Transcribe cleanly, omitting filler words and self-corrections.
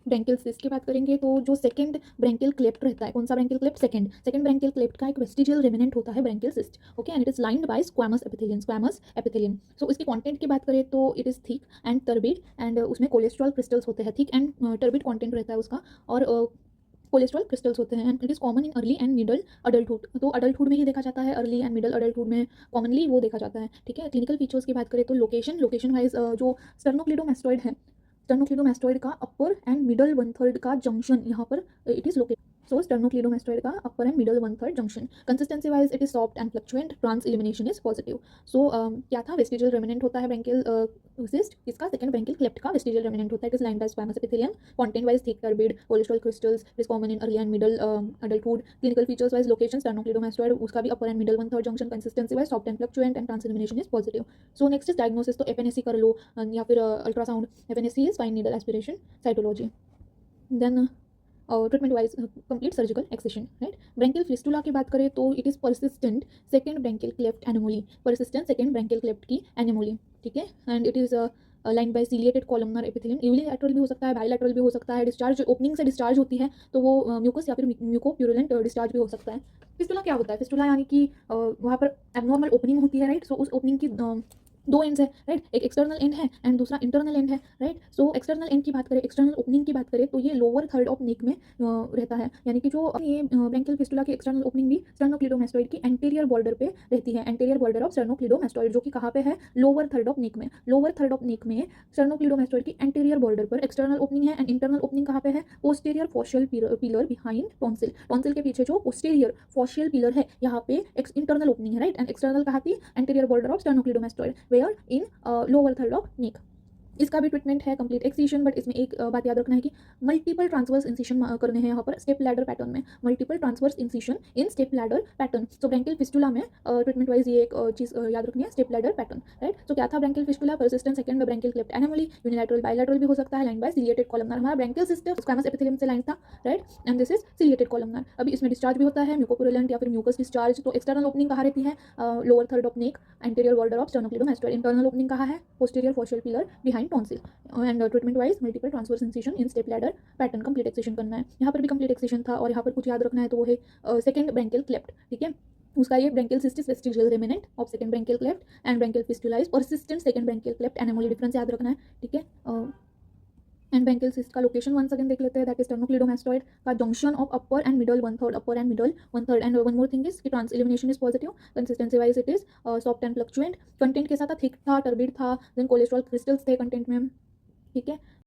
Branchial cyst की बात करेंगे तो जो सेकंड ब्रेंकियल क्लेफ्ट रहता है, कौन सा branchial cleft? Second branchial cleft का एक वेस्टिजियल रेमिनेंट होता है branchial cyst, okay, and it is lined by squamous epithelium. So इसकी कंटेंट की बात करें तो it is thick and turbid, and उसमें कोलेस्ट्रॉल क्रिस्टल्स होते हैं, थिक एंड टर्बिड कंटेंट रहता है उसका, और कोलेस्ट्रॉल क्रिस्टल्स होते हैं, and it is common in early and middle adulthood. तो अडल्टहुड में ही देखा जाता है, अर्ली एंड मिडल अडल्टहुड में कॉमनली वो देखा जाता है, ठीक है। क्लिनिकल फीचर्स की बात करें तो लोकेशन वाइज जो स्टर्नोक्लीडोमास्टोइड है, स्टर्नोक्लीडोमास्टोइड का upper and middle one third का जंक्शन यहाँ पर it is located. So sternocleidomastoid का upper and middle one third junction, consistency wise it is soft and fluctuant, transillumination is positive. So क्या था? Vestigial remnant होता है branchial cyst, इसका second branchial cleft का vestigial remnant होता है, it is lined by squamous epithelium, content wise thick turbid cholesterol crystals, it is common in early and middle adulthood. Clinical features wise location sternocleidomastoid, उसका भी upper and middle one third junction, consistency wise soft and fluctuant, and transillumination is positive. So next is diagnosis, तो FNAC कर लो या फिर ultrasound. FNAC is fine needle aspiration cytology. Then treatment wise complete surgical excision, right. Branchial fistula की बात करें तो it is persistent second branchial cleft anomaly, persistent second branchial cleft की एनोमली, ठीक है, and it is line by ciliated columnar epithelium, unilateral भी हो सकता है, बायलैटरल भी हो सकता है, डिस्चार्ज ओपनिंग से डिस्चार्ज होती है तो वो म्यूकस या फिर म्यूकोप्यूरुलेंट डिस्चार्ज भी हो सकता है। फिस्टुला क्या होता है? फिस्टुला यानी कि वहाँ पर एबनॉर्मल ओपनिंग होती है, राइट। सो उस ओपनिंग की दो एंड्स है, राइट, एक एक्सटर्नल एंड है एंड दूसरा इंटरनल एंड है, राइट। सो एक्सटर्नल एंड की बात करें, एक्सटर्नल ओपनिंग की बात करें तो ये लोअर थर्ड ऑफ नेक में रहता है, यानी कि जो ये ब्रेंकियल फिस्टुला की एक्सटर्नल ओपनिंग भी स्टर्नोक्लीडोमास्टोइड की एंटीरियर बॉर्डर पे रहती है, एंटीरियर बॉर्डर ऑफ स्टर्नोक्लीडोमास्टोइड, जो कि कहाँ पे है? लोअर थर्ड ऑफ नेक में, लोअर थर्ड ऑफ नेक में स्टर्नोक्लीडोमास्टोइड की एंटीरियर बॉर्डर पर एक्सटर्नल ओपनिंग है, एंड इंटरनल ओपनिंग कहाँ पे है? Posterior faucial pillar behind tonsil, tonsil के पीछे जो पोस्टीरियर फॉशियल पिलर है यहाँ पे इंटरनल ओपनिंग है, राइट, एंड एक्सटर्नल कहाँ थी? Anterior border of sternocleidomastoid, where in lower third of neck. इसका भी ट्रीटमेंट है कंप्लीट एक्सीशन, बट इसमें एक बात याद रखना है कि मल्टीपल ट्रांसवर्स इंसिशन करने हैं यहाँ पर स्टेप लैडर पैटर्न में, multiple transverse incision in step ladder pattern. So branchial fistula में ट्रीटमेंट वाइज ये एक चीज़ याद रखनी है, स्टेप लैडर पैटर्न, राइट। सो क्या था branchial fistula? Persistent second branchial cleft anomaly, unilateral bilateral भी हो सकता है, लाइन बाय सीलिएटेड कॉलमनर। हमारा ब्रेंकियल सिस्टम स्क्वैमस एपिथेलियम से लाइन था, right, and this is ciliated columnar. अभी इसमें डिस्चार्ज भी होता है, म्यूकोपुरुलेंट या फिर म्यूकस डिस्चार्ज। तो एक्सटर्नल ओपनिंग कहाँ रहती है? Lower third of neck, anterior border of sternocleidomastoid. Internal opening कहाँ है? Posterior faucial pillar behind tonsil, and treatment wise multiple transverse incision in step ladder pattern, complete excision करना है। यहाँ पर भी कंप्लीट एक्सेशन था, और यहाँ पर कुछ याद रखना है तो वो है सेकंड ब्रेंकियल क्लेफ्ट, ठीक है। उसका ये branchial cyst is vestigial remnant of second branchial cleft, and branchial fistula is persistent second branchial cleft anomaly, difference याद रखना है, ठीक है। एंड ब्रेंकियल सिस्ट का लोकेशन वंस अगेन देख लेते हैं, दैट इज स्टर्नोक्लीडोमास्टोइड का junction of upper and middle one third, upper and middle one third, and one more thing is कि transillumination is positive, consistency wise it is soft and फ्लक्चुएंट, content के साथ thick था, turbid था, then cholesterol crystals थे content में, ठीक है।